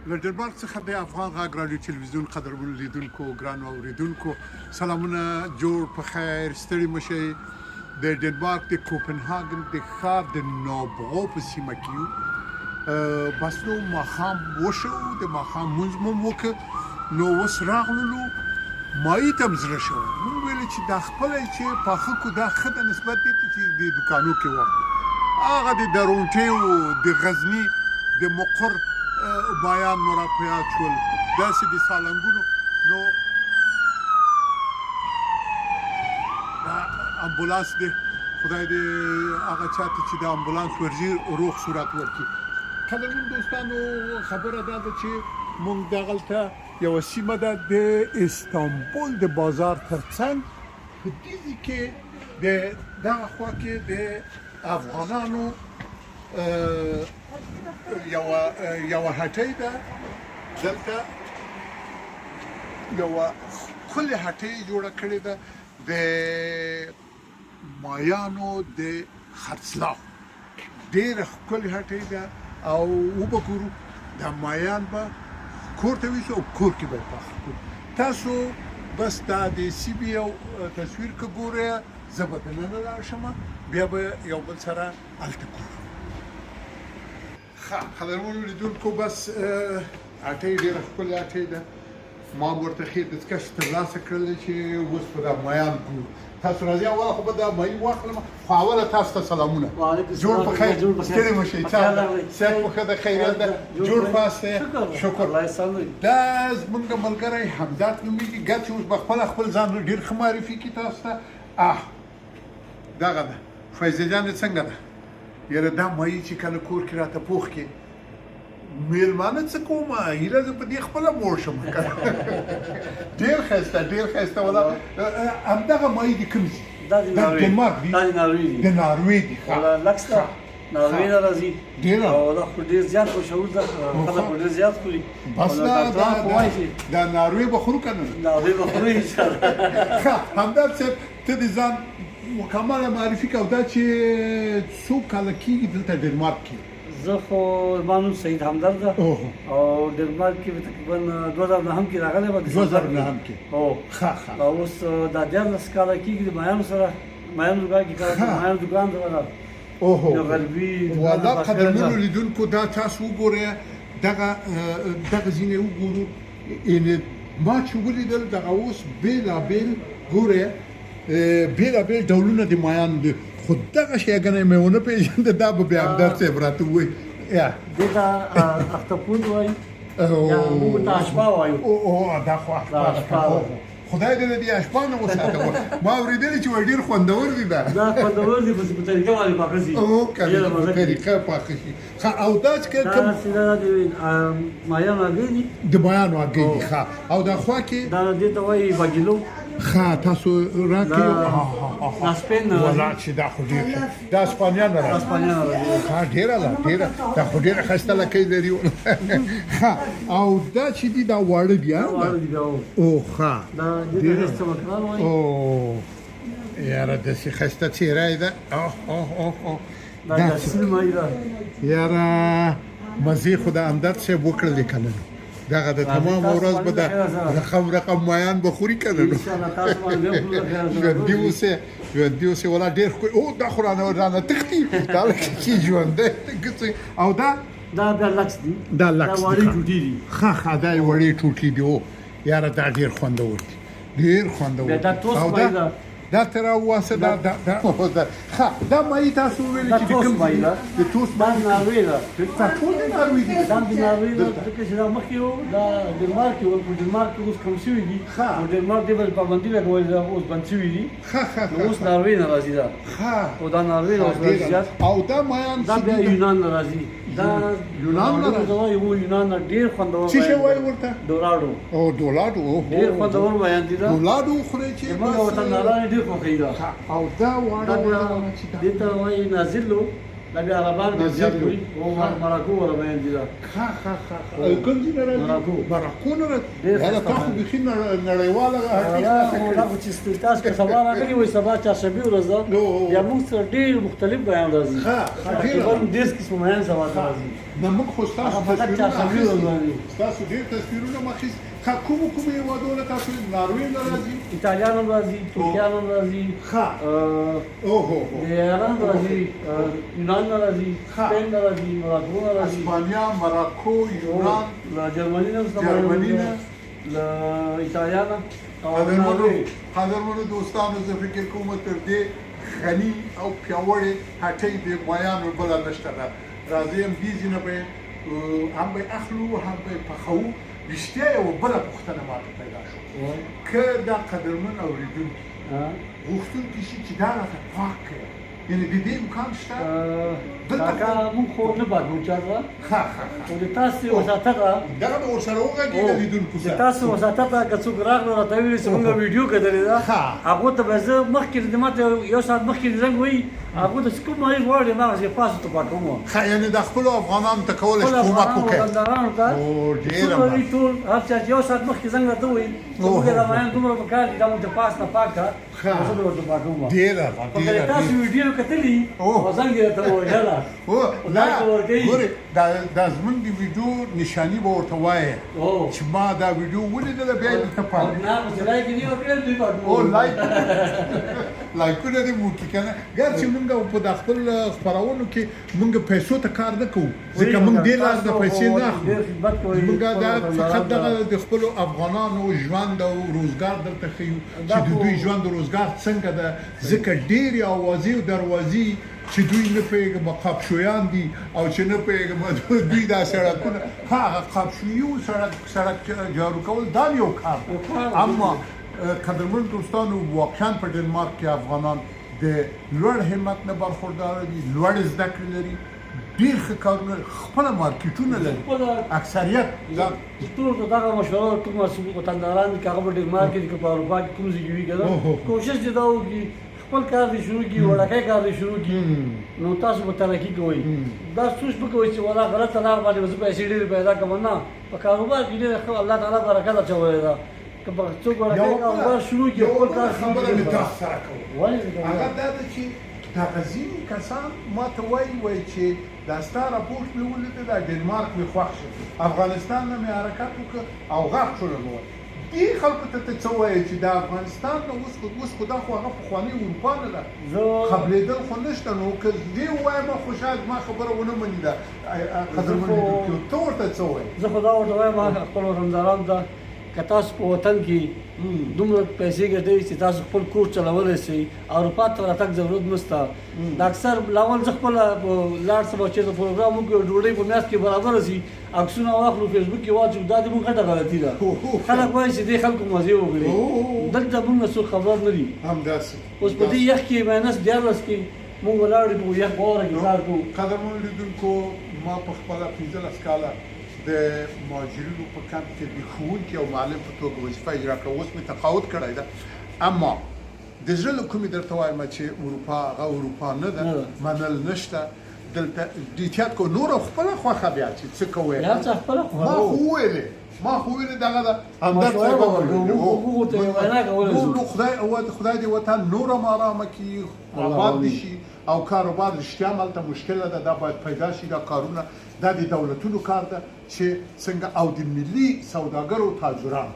له ډنمارک څخه د افغان غږ راډیو تلویزیون قدرمنو لیدونکو ګرانو اوریدونکو سلامونه جوړ په خیر ستړي مشئ د ډنمارک د کوپنهاګن د ښار د نوبغو په سیمه کې یو بس نو ماښام وشو د ماښام مونځ مو وکړ نو اوس راغلو مایي ته م زړه شو مونږ ویل چې دا خپله چې پاخه کو دا ښه د نسبت دی چې د دوکانو کې واخلو هغه د درونټې و د غزني د مقر بیان مو را په یاد شول داسې د سالنګونو نو دا امبولانس دی خدای دې هغه چاته چې د امبولانس ورځي روغ صورت ورکړي قدرمن دوستانو خبره دا ده چې موږ دغلته یوه سیمه ده د استانبول د بازار ترڅنګ په دې کې د دغه خوا کې د افغانانو یوه هټۍ ده دلته یوه ښکلې هټۍ جوړه کړې ده د مایانو د خرڅلاو ډېره ښکلې هټۍ ده او وبګورو دا مایان به کور ته ویسو او کور کې به یې پاخه کړو تاسو بس دا د سیمې یو تصویر که ګورئ زه به دننه لاړ شم بیا به یو بل سره هلته ګورو قدرمنو لیدونکو بس هټۍ ډېره ښکلې هټۍ ده ما ورته ښې دستکشې ترلاسه کړلې چې اوس به دا مایان ګورو تاسو راځئ اول خو به دا مایي واخلم خو اوله تاسو ته سلامونه جوړ په خیر ستړي مه شئ صحت مو ښه ده خیریت ده جوړ پاس دی شکر دا زمونږ ملګری همدرد نومېږي ګر چې اوس به خپل ځان ډېر ښه معرفي کړي تاسو ته دغه ده فیضه جانې څنګه ده یاره دا مایي چې کله کور کې راته پوخ کې میلمانه څه کومه هیله زه په دې خپله موړ شم ډېر ښایسته ولا همدغه مایي د کوم ځای دا د ډنمارک دی د ناروې دی لکس ده ناروې نه راځي او دا خو ډېر زیات مشهور ده خلک خو ډېر زیات خوري بس دا ناروې به خورو که نه ناروې به خورو انشاءالله همدرد صاحب ته د ځان مکمله معرفي کوه دا چې څو کاله کېږي دلته ډنمارک کې زه خو زما نوم سعید همدرد ده او ډنمارک کې تقریبا 2009 کې راغلی وم 2009 کې او اوس دا 14 کاله کېږي د مایانو سره مایانو دوکان کې کار کوم مایانو دوکان ده اوهو والا قدرمنو لیدونکو دا تاسو وګورئ دغه ځینې وګورو ما چې ولیدل دغه اوس بېلابېل ګورئ بېلابېل ډولونه د مایانو دي خو دغه شیګانې مې ونه پېژنده دا به بیا همدرد صاحب راته ووایي دې ته اختپون وایي یا موږ ته اشپا وایو دا خو اشپا خدای دې دې اشپا نه وساته ما اورېدلي چې ډېر خوندور دي دا خوندور دي بس په طریقه باندې پاخه شي په طریقه پاخه شي او دا چې کوم مایانو هګۍ دي د مایانو هګۍ دي او دا خوا کې دا دې ته وایي باګیلو تاسو راکړئ اسپین ولا چې دا خو ډېر دا اسپانیا نه راځي ډېره دا خو ډېره ښایسته لکۍ لري او دا چې دي دا واړه دي دا ډېره چمکدار وایي یاره داسې ښایسته څېره یې ده دا اصلي مایي ده یاره مزې خو د همدرد صاحب وکړلې که نه دغه د تمام ورځ به د رقم مایان به خوري که نه ژوندي اوسې ولا ډېر ښکلي دا خو رانه تښتي دا لکه چې ژوندی او دا بیا لکس دي دا لکس دا وړې ټوټې دي دا یې وړې ټوټې دي یاره دا ډېر خوندور دي ډېر خوندور دا توست مایي ده دا تر اوسه دا مایي تاسو ویلي چې د کوم ځای د توست دا ناروې ده دا ټول د ناروې دي دا د ناروې ده ځکه چې دا مخکې و دا ډنمارک کې و په ډنمارک کې اوس کم شوي دي او ډنمارک دې باندې پابندي لګولې ده اوس بند شوي دي نو اوس ناروې نه راځي دا او دا ناروې نه اوس راځي زیات او دا مایان دا بیا یونان نه راځي دا یونان نه راځي یونان نه ډېر خوندور څه شی وایي ورته دوراډو ډېر خوندور مایان دي دا دولاډو خورئ چې زموږ وطنداران ډېر خوښوي دا او دا واړه دې ته وایي نازلو دا بیا عربان ډېر زیات وي او مراکو عربان دي دا کوم ځای نه راځي مراکو نه راځي دا تا خو بیخي نړیواله دا خو چې تاسو که سبا راغلي وئ سبا چهارشنبې ورځ ده بیا موږ سره ډېر مختلف بیان راځي تقریبا 10 قسمه بیان سبا ته راځي نه موږ خو ستاسو ډېر تصویرونه مو اخیست کومو هېوادونو تاسو ناروې نه راځي ایټالیا هم راځي ترکیه هم راځي د ایران راځي یونان نه راځي سپین نه راځي مراکو نه راځي اسپانیا مراکو یونان له جرمني نه له ایټالیا نه قدرمنو دوستانو زه فکر کوم تر دې غني او پیاوړې هټۍ د مایانو بله نشته ده راځئ همدې نه به هم به اخلو هم به پخوو رښتیا یوه بله پوښتنه ماته پیدا شوه که دا قدرمن اورېدونکي غوښتونکي شي چې دا راته پاک کړي یعنې د دې امکان شته کاکا موږ خو نه پاکوو چاته خو د تاسې وساطته دغه به ورسره وغږېږه لیدونکو سره د تاسې وساطته که څوک راغله راته وویل چې موږ ویډیو کتلې ده هغو ته به زه مخکې د ماته یو ساعت مخکې د زنګ وایي هغو ته چې کوم مریض غواړي هماغسې پاسو ته پاکوم یعنې د خپلو افغانانو ته کولی شي کومک وکړي وطندارانو ته څومره وي ټول هر چا چې یو ساعت مخکې زنګ راته وایي چې موږ د افغانیانو دومره په کار دي دا موږ د پاس نه پاک کړه زه به ورته پاکوم ډېره که تاسو ویډیو کتلي او زنګ یې راته ووژله ګورې دا زموږ د ویډیو نشاني به ورته وایې چې ما دا ویډیو ولیدله بیا یې درته لایکونه دې مو وکړي که نه ګرچې موږ په د خپل خپرونو کې موږ پیسو ته کار نه کوو ځکه موږ دې لار د پیسې نه اخلو موږ دا فقط دغه د خپلو افغانانو ژوند او روزګار درته ښیو چې د دوی ژوند او روزګار څنګه ده ځکه ډېرې اوازې او دروازې چې دوی نه پوهېږم قابشویان دي او چې نه پوهېږم دوی دا سړکونه هغه قابشویي او سړک جارو کول دا یو کار اما قدرمن دوستانو واقعا په ډنمارک کې افغانان د لوړ همت نه برخورداره دي لوړ زده کړې لري ډېر ښه کارونه خپله مارکېټونه لري اکثریت ټول ته دغه مشوره کوم وطنداران دي که هغه په ډنمارک کې دي که په اروپا کې کوم ځای کې وي که نه کوشش دې دا وکړي خپل کار دې شروع کړي وړوکی کار دې شروع کړي نو تاسو به ترقي کوئ دا سوچ مه کوئ چې والله غلطه لار باندې به زه پیسې ډېرې پیدا کړم نه په کاروبار کې ډېره ښه الله تعالی برکت اچولی ده که به څوک وړوکی کاروبار شروع کړي خپل کار خبره مې تاسو سره کوم هغه دا ده چې دغه ځینې کسان ما ته وایي چې دا ستا راپورټ مې ولیده دا ډنمارک مې خوښ شو افغانستان نه مې حرکت وکړ او غږ شوله مې وایي دې خلکو ته څه وایي چې د افغانستان نه اوس خو دا خو هغه پخوانۍ اروپا نه ده قبلېدل خو نشته نو که دې ووایم خو شاید ما خبره ونه مني ده قدرمن لیدونکي ته ورته څه وایي زه خو دا ورته وایم خپل وطندارانو ته که تاسو په وطن کې دومره پیسې ګټئ چې تاسو خپل کور چلولی شئ اروپا ته راتګ ضرورت نشته د اکثر لاول زه خپله لاړ شم او چېرته پروګرام وکړو ډوډۍ په میاشت کې برابره شي عکسونه واخلو فیسبوک کې واچو دا زموږ غټه غلطي ده خلک وایي چې دې خلکو مزې وکړي دلته موږ نه څوک خبر نه دي همداسې اوس په دې یخ کې ماینس 14 کې موږ ولاړ په یخ واوره کې کار کوو قدرمنو لیدونکو ما په خپله 15 کاله د مهاجرینو په کمپ کې د ښوونکي او معلم په توګه وظیفه اجرا کړه اوس مې تقاعد کړی ده اما د زړه له کومې درته وایم چې اروپا هغه اروپا نه ده منل نشته دلته احتیاط کو نور خپله خوښه بیا چې څه کوې ما خو ویلې دغه ده همدرد صاحب خدای دې وطن نور هم ارامه کړي آباد دې شي او کاروبار رښتیا هلته مشکله ده دا باید پیدا شي دا کارونه دا د دولتونو کار ده چې څنګه او د ملي سوداګرو تاجرانو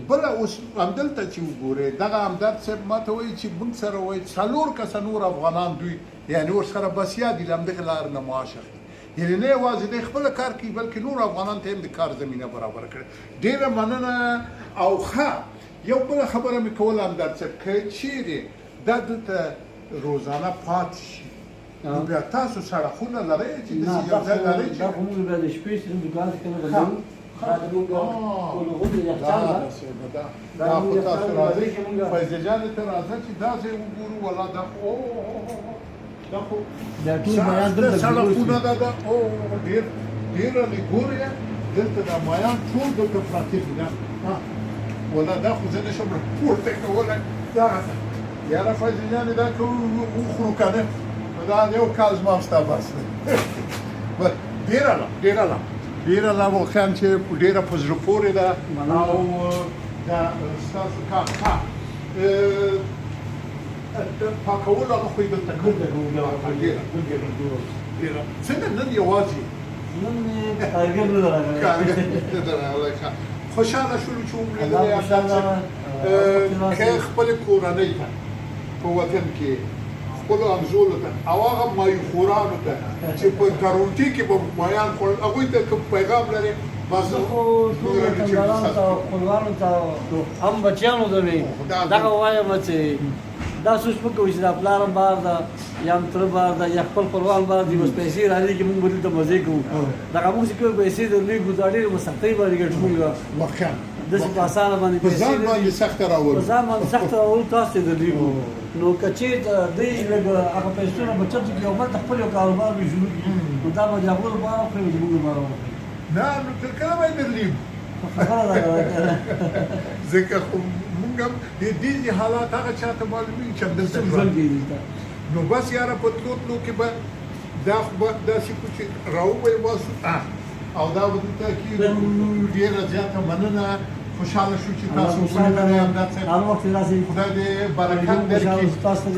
بله اوس همدلته چې وګورئ دغه همدرد صاحب ما ته وایي چې موږ سره وایي 4 کسه نور افغانان دوی یعنې ورسره بسیا دي له همدغې لارې نه معاش اخلي یعنې نه یوازې دی خپله کار کوي بلکې نور افغانان ته هم د کار زمینه برابر کړي ډېره مننه او ښه یو بله خبره مې کوله همدرد صاحب که چیرې دا دلته روزانه پاتې شي نو بیا تاسو سړکونه لرئ چې داسې یو ځای لرئ چې دا خو موږ بیا د شپې چې دوکان کې نه بدلو دا خو تاسو راځئ فیضه جانې ته راځه چې دا ځای وګورو والله دا خو دا خو سړکونه ده ډېره لیګوریا دلته دا مایان ټول دلته پراته دي والله دا خو زه نشم راپورته کولی دغه یاره فیضه جانې دا که وخورو که نه دا یو کال زما او ستا بس ډېره لا واقعا چې ډېره په زړه پورې ده او دا ستاسو کاکا پاکولو هغه خو یې دلته کوم ډېره څنګه نن یوازې نن مې کارګر نه راغلی خوشحاله شولو چې وملیدلی که خپلې کورنۍ ته په وطن کې خپلو همزولو ته او هغه مایخورانو ته چې په ټورنټو کې به مایان خوړل هغوی ته کوم پیغام لرې زه خو ټولو وطندارانو ته خپلوانو ته هم بچیانو ته مې دغه وایم چې دا سوچ مه کوئ چې دا پلار هم بار ده یا هم تره بار ده یا خپل خپلوان بار دي اوس پیسې راځي چې موږ به دلته مزې کوو دغه موږ چې کوم پیسې درلېږو دا ډېرې په سختۍ باندې ګټو واقعا داسې په اسانه باندې په ځان باندې سخته راولو په ځان باندې سخته راولو تاسو ته درلېږو نو که چېرته دوی لږ هغه پیسونه به چمچه کړي او بلته خپل یو کاروبار به شروع کړي نو دا به د هغوی لپاره وکړي او زموږ لپاره وکړي نه نو تر کله به یې درلېږو ځکه خو موږ هم د دې حالات هغه چاته معلومېږي چې همدلته ژوند نو بس یاره په تلو کې به دا خو به داسې کړو چې راووایو باسو او دا به دلته کېږي ډېره زیاته مننه خوشحاله شو چې تاسو ولیدلی همدا صاحب خدای دې برکت درکړي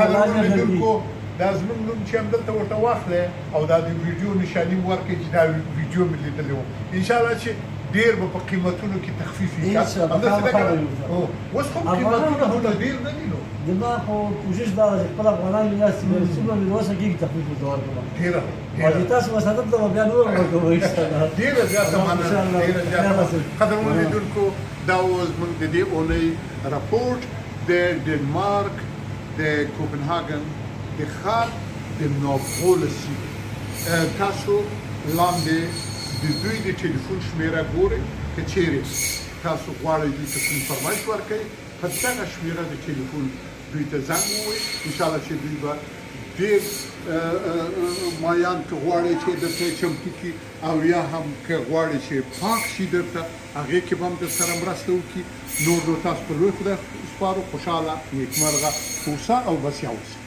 قدرمنو لیدونکو دا زموږ نوم چې همدلته ورته واخلئ او دا د ویډیو نشاني مو ورکړئ چې دا ویډیو مې لیدلی و انشاءالله چې ډېر به په قیمتونو کې تخفیف وي اوس خو قیمتونه خو ډېر نه دي نو زما خو کوشش دا ده چې خپل افغانان مې داسې څومره مې وسه کېږي تخفیف ورته ورکړم ډېره او چې تاسو مصادف ته به بیا نور ورکوم انشاءالله ډېره زیاته مننه ډېره زیاته قدرمنو لیدونکو دا و زموږ د دې اونۍ راپورټ د ډنمارک د کوپنهاګن د ښار د ناپولسي تاسو لاندې د دوی د ټلیفون شمیره ګورئ که چیرې تاسو غواړئ دوی ته کوم فرمایش ورکړئ په دغه شمیره د ټلیفون دوی ته زنګ ووهئ انشاءالله چې دوی به ډېر مایان که غواړئ چې درته چمتو کړي او یا هم که غواړئ چې پاک شي درته هغې کې به هم درسره مرسته وکړي نور نو تاسو په لوی خدای سپارو خوشحاله نیکمرغه اوسه او بسیا اوسه